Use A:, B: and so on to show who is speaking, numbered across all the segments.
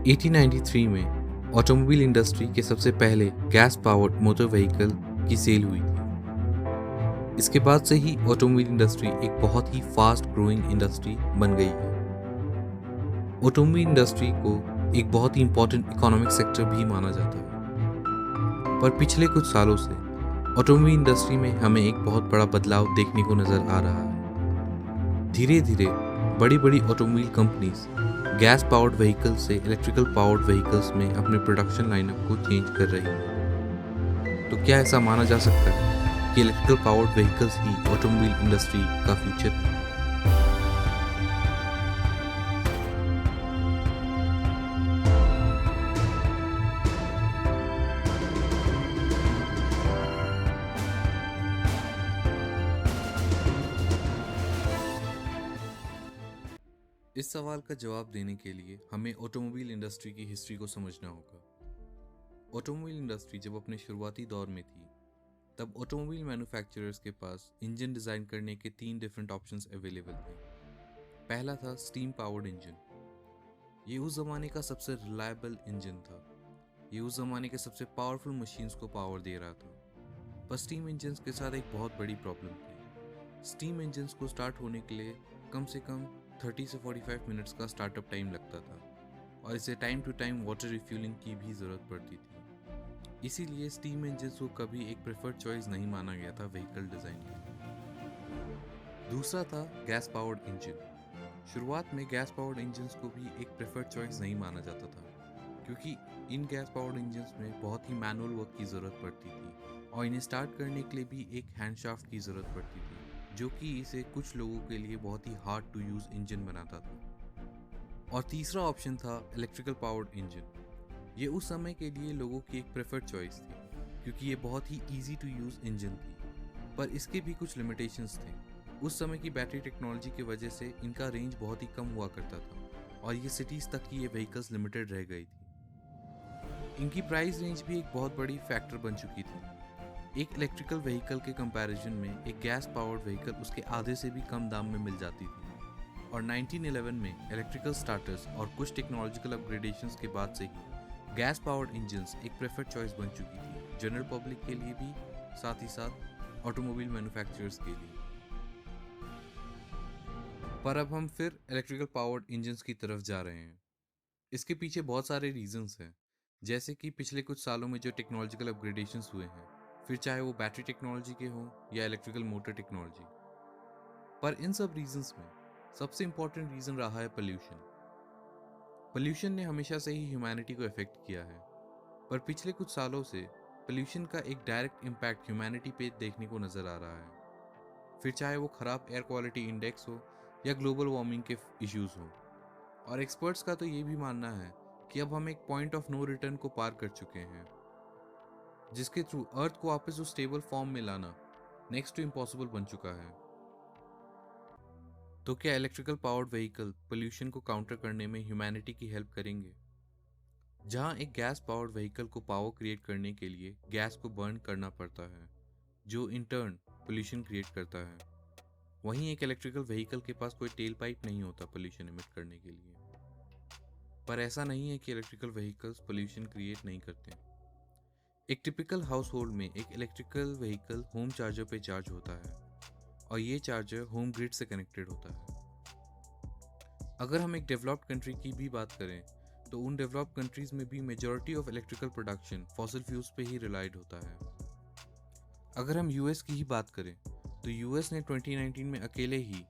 A: 1893 में automobile industry के सबसे पहले गैस पावर्ड मोटर व्हीकल की सेल हुई थी। इसके बाद से ही ऑटोमोबाइल इंडस्ट्री एक बहुत ही फास्ट ग्रोइंग इंडस्ट्री बन गई है। ऑटोमोबाइल इंडस्ट्री को एक बहुत ही इंपॉर्टेंट इकोनॉमिक सेक्टर भी माना जाता है। पर पिछले कुछ सालों से ऑटोमोबाइल इंडस्ट्री में हमें एक बहुत बड़ा बदलाव देखने को नज़र आ रहा है। धीरे धीरे बड़ी बड़ी automobile companies gas powered vehicle से इलेक्ट्रिकल पावर्ड व्हीकल्स में अपने प्रोडक्शन लाइनअप को चेंज कर रही है। तो क्या ऐसा माना जा सकता है कि इलेक्ट्रिकल पावर्ड व्हीकल्स ही ऑटोमोबाइल इंडस्ट्री का फ्यूचर है? इस सवाल का जवाब देने के लिए हमें ऑटोमोबाइल इंडस्ट्री की हिस्ट्री को समझना होगा। ऑटोमोबाइल इंडस्ट्री जब अपने शुरुआती दौर में थी, तब ऑटोमोबाइल मैन्युफैक्चरर्स के पास इंजन डिज़ाइन करने के 3 डिफरेंट ऑप्शंस अवेलेबल थे। पहला था स्टीम पावर्ड इंजन। ये उस ज़माने का सबसे रिलायबल इंजन था। ये उस ज़माने के सबसे पावरफुल मशीन्स को पावर दे रहा था। पर स्टीम इंजन्स के साथ एक बहुत बड़ी प्रॉब्लम थी। स्टीम इंजन्स को स्टार्ट होने के लिए कम से कम 30 से 45 मिनट्स का स्टार्टअप टाइम लगता था और इसे time to time water refuelling की भी ज़रूरत पड़ती थी। इसीलिए स्टीम इंजन्स को कभी एक प्रेफर्ड चॉइस नहीं माना गया था व्हीकल डिज़ाइन के लिए। दूसरा था गैस पावर्ड इंजन। शुरुआत में गैस पावर्ड इंजन्स को भी एक प्रेफर्ड चॉइस नहीं माना जाता था, क्योंकि इन गैस पावर्ड इंजन्स में बहुत ही मैनुअल वर्क की ज़रूरत पड़ती थी और इन्हें स्टार्ट करने के लिए भी एक हैंडशाफ्ट की ज़रूरत पड़ती थी, जो कि इसे कुछ लोगों के लिए बहुत ही हार्ड टू यूज़ इंजन बनाता था। और तीसरा ऑप्शन था इलेक्ट्रिकल पावर्ड इंजन। ये उस समय के लिए लोगों की एक प्रेफर्ड चॉइस थी, क्योंकि ये बहुत ही ईजी टू यूज़ इंजन थी। पर इसके भी कुछ लिमिटेशंस थे। उस समय की बैटरी टेक्नोलॉजी की वजह से इनका रेंज बहुत ही कम हुआ करता था और ये सिटीज़ तक ही ये व्हीकल्स लिमिटेड रह गई थी। इनकी प्राइस रेंज भी एक बहुत बड़ी फैक्टर बन चुकी थी। एक इलेक्ट्रिकल व्हीकल के कंपैरिजन में एक गैस पावर्ड व्हीकल उसके आधे से भी कम दाम में मिल जाती थी। और 1911 में इलेक्ट्रिकल स्टार्टर्स और कुछ टेक्नोलॉजिकल अपग्रेडेशंस के बाद से ही गैस पावर्ड इंजन्स एक प्रेफर्ड चॉइस बन चुकी थी, जनरल पब्लिक के लिए भी, साथ ही साथ ऑटोमोबाइल मैन्युफैक्चरर्स के लिए। पर अब हम फिर इलेक्ट्रिकल पावर्ड इंजन्स की तरफ जा रहे हैं। इसके पीछे बहुत सारे रीजंस हैं, जैसे कि पिछले कुछ सालों में जो टेक्नोलॉजिकल अपग्रेडेशंस हुए हैं, फिर चाहे वो बैटरी टेक्नोलॉजी के हों या इलेक्ट्रिकल मोटर टेक्नोलॉजी। पर इन सब रीजंस में सबसे इंपॉर्टेंट रीजन रहा है पोल्यूशन। पोल्यूशन ने हमेशा से ही ह्यूमैनिटी को इफेक्ट किया है, पर पिछले कुछ सालों से पोल्यूशन का एक डायरेक्ट इम्पैक्ट ह्यूमैनिटी पे देखने को नजर आ रहा है। फिर चाहे वो खराब एयर क्वालिटी इंडेक्स हो या ग्लोबल वार्मिंग के इश्यूज हो। और एक्सपर्ट्स का तो ये भी मानना है कि अब हम एक पॉइंट ऑफ नो रिटर्न को पार कर चुके हैं, जिसके थ्रू अर्थ को वापस उस स्टेबल फॉर्म में लाना नेक्स्ट टू इम्पॉसिबल बन चुका है। तो क्या इलेक्ट्रिकल पावर्ड व्हीकल पोल्यूशन को काउंटर करने में ह्यूमैनिटी की हेल्प करेंगे? जहां एक गैस पावर्ड व्हीकल को पावर क्रिएट करने के लिए गैस को बर्न करना पड़ता है, जो इन टर्न पोल्यूशन क्रिएट करता है, वहीं एक इलेक्ट्रिकल व्हीकल के पास कोई टेल पाइप नहीं होता पोल्यूशन इमिट करने के लिए। पर ऐसा नहीं है कि इलेक्ट्रिकल व्हीकल्स पोल्यूशन क्रिएट नहीं करते। एक टिपिकल हाउस होल्ड में एक इलेक्ट्रिकल व्हीकल होम चार्जर पे चार्ज होता है और ये चार्जर होम ग्रिड से कनेक्टेड होता है। अगर हम एक डेवलप्ड कंट्री की भी बात करें, तो उन डेवलप्ड कंट्रीज में भी majority of electrical production fossil fuels पे ही रिलाइड होता है। अगर हम यूएस की ही बात करें, तो यूएस ने 2019 में अकेले ही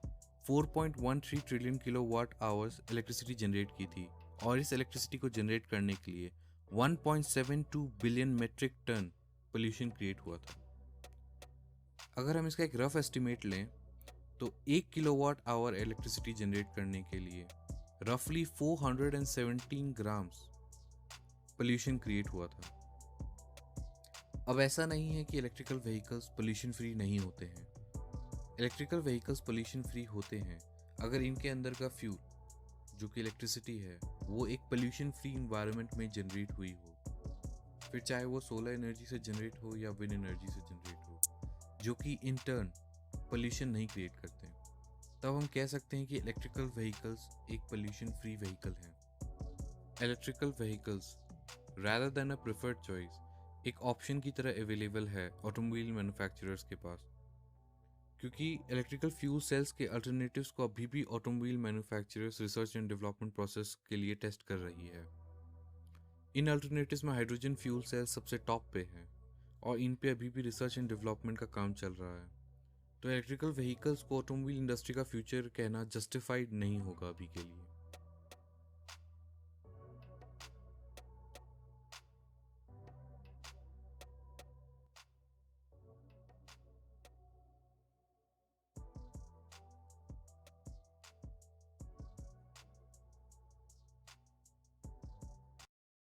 A: 4.13 trillion kilowatt hours electricity generate की थी और इस इलेक्ट्रिसिटी को जनरेट करने के लिए 1.72 billion metric ton pollution create हुआ था। अगर हम इसका एक रफ एस्टिमेट लें, तो 1 किलोवाट आवर इलेक्ट्रिसिटी जनरेट करने के लिए रफली 417 ग्राम्स पोल्यूशन क्रिएट हुआ था। अब ऐसा नहीं है कि इलेक्ट्रिकल व्हीकल्स पोल्यूशन फ्री नहीं होते हैं। इलेक्ट्रिकल व्हीकल्स पोल्यूशन फ्री होते हैं अगर इनके अंदर का फ्यूल, जो कि इलेक्ट्रिसिटी है, वो एक पोल्यूशन फ्री इन्वायरमेंट में जनरेट हुई हो। फिर चाहे वो सोलर एनर्जी से जनरेट हो या विंड एनर्जी से जनरेट हो, जो कि इन टर्न पोल्यूशन नहीं क्रिएट करते हैं। तब हम कह सकते हैं कि इलेक्ट्रिकल व्हीकल्स एक पोल्यूशन फ्री व्हीकल हैं। Electrical vehicles rather than a preferred choice एक ऑप्शन की तरह अवेलेबल है ऑटोमोबाइल मैन्युफैक्चरर्स के पास, क्योंकि इलेक्ट्रिकल फ्यूल सेल्स के अल्टरनेटिव्स को अभी भी automobile manufacturers research and development process के लिए टेस्ट कर रही है। इन अल्टरनेटिव्स में हाइड्रोजन फ्यूल सेल्स सबसे टॉप पे हैं और इन पे अभी भी रिसर्च एंड डेवलपमेंट का काम चल रहा है। तो इलेक्ट्रिकल व्हीकल्स को ऑटोमोबाइल इंडस्ट्री का फ्यूचर कहना जस्टिफाइड नहीं होगा अभी के लिए।